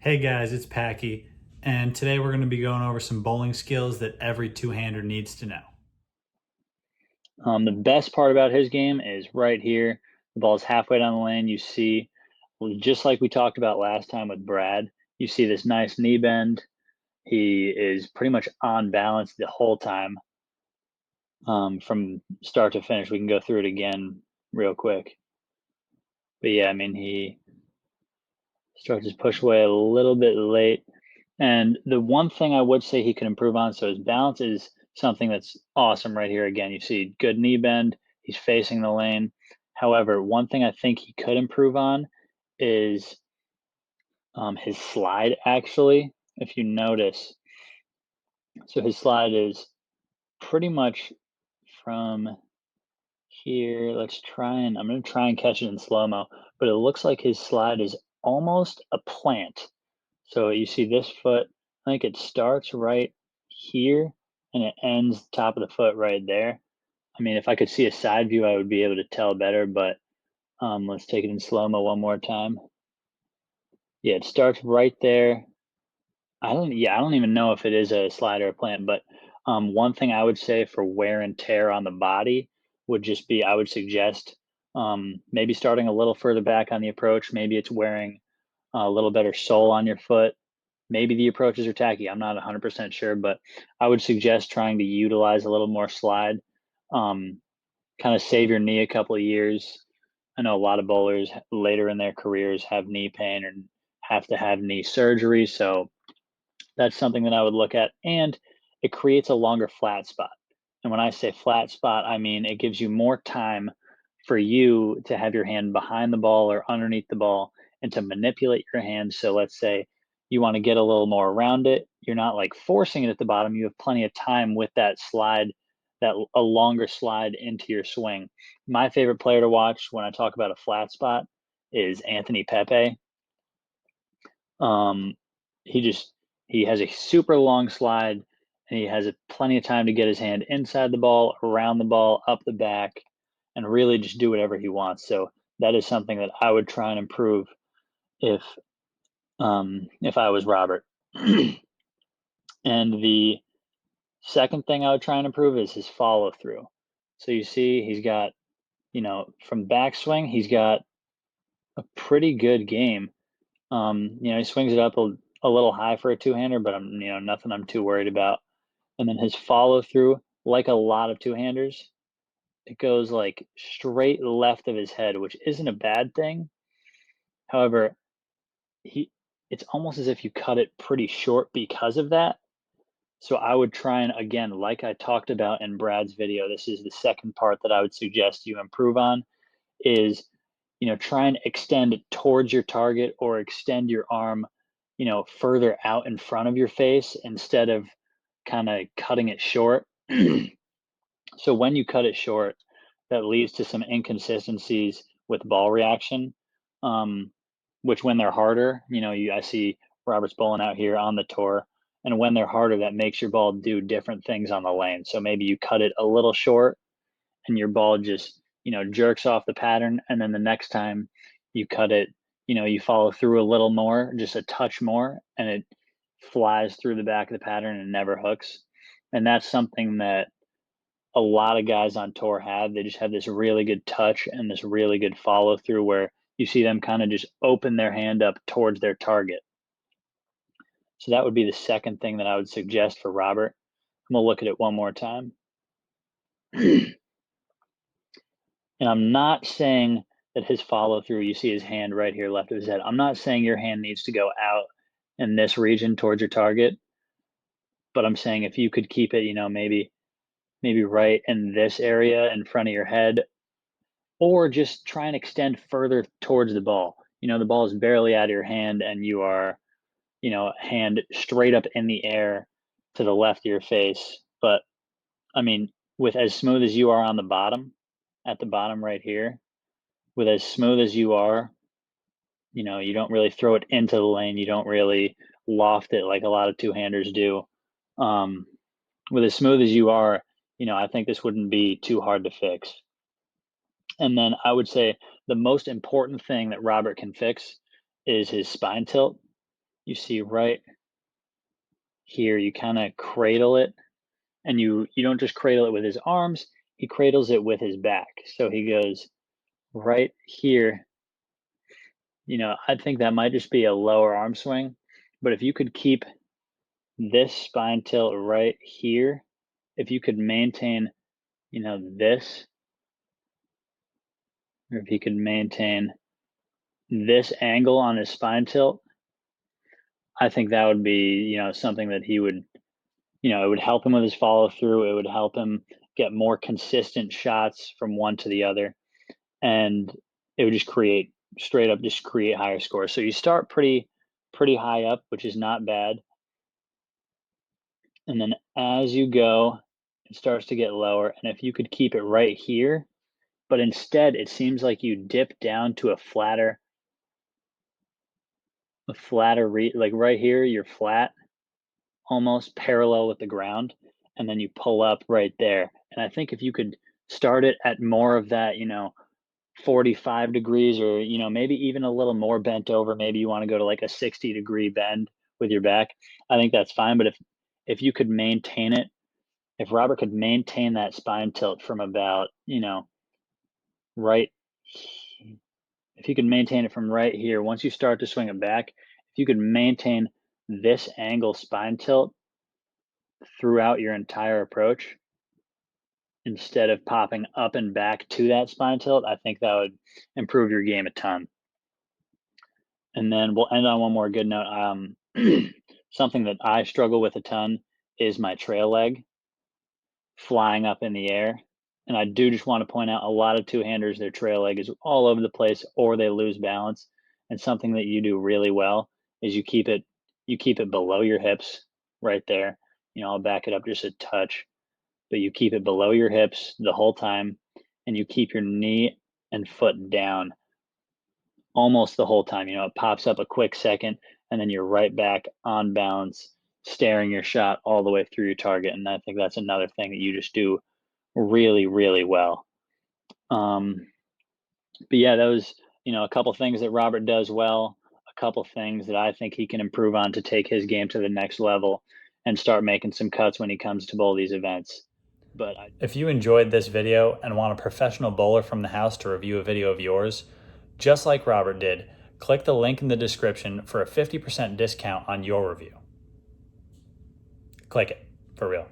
Hey guys, it's Packy, and today we're going to be going over some bowling skills that every two-hander needs to know. The best part about his game is right here. The ball's halfway down the lane. You see, well, just like we talked about last time with Brad, you see this nice knee bend. He is pretty much on balance the whole time from start to finish. We can go through it again real quick. But yeah, I mean, he starts his push away a little bit late. And the one thing I would say he could improve on, so his balance is something that's awesome right here. Again, you see good knee bend, he's facing the lane. However, one thing I think he could improve on is his slide, actually. If you notice, so his slide is pretty much from here. I'm going to try and catch it in slow mo, but it looks like his slide is almost a plant. So you see this foot, I think it starts right here and it ends top of the foot right there. I mean, if I could see a side view, I would be able to tell better, but let's take it in slow-mo one more time. Yeah, it starts right there. I don't even know if it is a slide or a plant, but one thing I would say for wear and tear on the body would just be I would suggest maybe starting a little further back on the approach. Maybe it's wearing a little better sole on your foot. Maybe the approaches are tacky. I'm not 100% sure, but I would suggest trying to utilize a little more slide. Um, Kind of save your knee a couple of years. I know a lot of bowlers later in their careers have knee pain and have to have knee surgery. So that's something that I would look at. And it creates a longer flat spot. And when I say flat spot, I mean it gives you more time for you to have your hand behind the ball or underneath the ball and to manipulate your hand. So let's say you want to get a little more around it. You're not like forcing it at the bottom. You have plenty of time with that slide, that a longer slide into your swing. My favorite player to watch when I talk about a flat spot is Anthony Pepe. Um, he just he has a super long slide and he has plenty of time to get his hand inside the ball, around the ball, up the back, and really just do whatever he wants. So that is something that I would try and improve if if I was Robert. And the second thing I would try and improve is his follow through. So you see he's got, from backswing, he's got a pretty good game. He swings it up a little high for a two-hander, but nothing I'm too worried about. And then his follow through, like a lot of two-handers, it goes like straight left of his head, which isn't a bad thing. However, he it's almost as if you cut it pretty short because of that. So I would try and again, like I talked about in Brad's video, this is the second part that I would suggest you improve on is, try and extend it towards your target or extend your arm, further out in front of your face instead of kind of cutting it short. So when you cut it short, that leads to some inconsistencies with ball reaction, um, which when they're harder, I see Robert's bowling out here on the tour, and when they're harder, that makes your ball do different things on the lane. So maybe you cut it a little short and your ball just, jerks off the pattern. And then the next time you cut it, you follow through a little more, just a touch more, and it flies through the back of the pattern and never hooks. And that's something that a lot of guys on tour have. They just have this really good touch and this really good follow through where you see them kind of just open their hand up towards their target. So that would be the second thing that I would suggest for Robert. I'm gonna look at it one more time. And I'm not saying that his follow through, you see his hand right here left of his head. I'm not saying your hand needs to go out in this region towards your target, but I'm saying if you could keep it, maybe right in this area in front of your head, or just try and extend further towards the ball. The ball is barely out of your hand and you are, hand straight up in the air to the left of your face. But I mean, with as smooth as you are on the bottom, at the bottom right here, with as smooth as you are, you don't really throw it into the lane. You don't really loft it like a lot of two-handers do. Um, with as smooth as you are, I think this wouldn't be too hard to fix. And then I would say the most important thing that Robert can fix is his spine tilt. you see right here, you kind of cradle it, and you don't just cradle it with his arms, he cradles it with his back. So he goes right here. I think that might just be a lower arm swing, but if you could keep this spine tilt right here, if you could maintain, this, or if he could maintain this angle on his spine tilt, I think that would be, something that he would, it would help him with his follow through. It would help him get more consistent shots from one to the other. And it would just create higher scores. So you start pretty high up, which is not bad. And then as you go, it starts to get lower. And if you could keep it right here, but instead it seems like you dip down to a flatter like right here, you're flat, almost parallel with the ground, and then you pull up right there. And I think if you could start it at more of that, 45 degrees, or, maybe even a little more bent over, maybe you want to go to like a 60-degree bend with your back, I think that's fine. But if you could maintain it, if Robert could maintain that spine tilt from about, right, if you could maintain it from right here, once you start to swing it back, if you could maintain this angle spine tilt throughout your entire approach, instead of popping up and back to that spine tilt, I think that would improve your game a ton. And then we'll end on one more good note. Something that I struggle with a ton is my trail leg flying up in the air. And I do just want to point out, a lot of two-handers, their trail leg is all over the place, or they lose balance. And something that you do really well is you keep it below your hips right there. I'll back it up just a touch, but you keep it below your hips the whole time, and you keep your knee and foot down almost the whole time. It pops up a quick second, and then you're right back on balance, staring your shot all the way through your target. And I think that's another thing that you just do really, really well. But yeah, those, a couple things that Robert does well, a couple things that I think he can improve on to take his game to the next level and start making some cuts when he comes to bowl these events. But If you enjoyed this video and want a professional bowler from the house to review a video of yours, just like Robert did, click the link in the description for a 50% discount on your review. Click it, for real.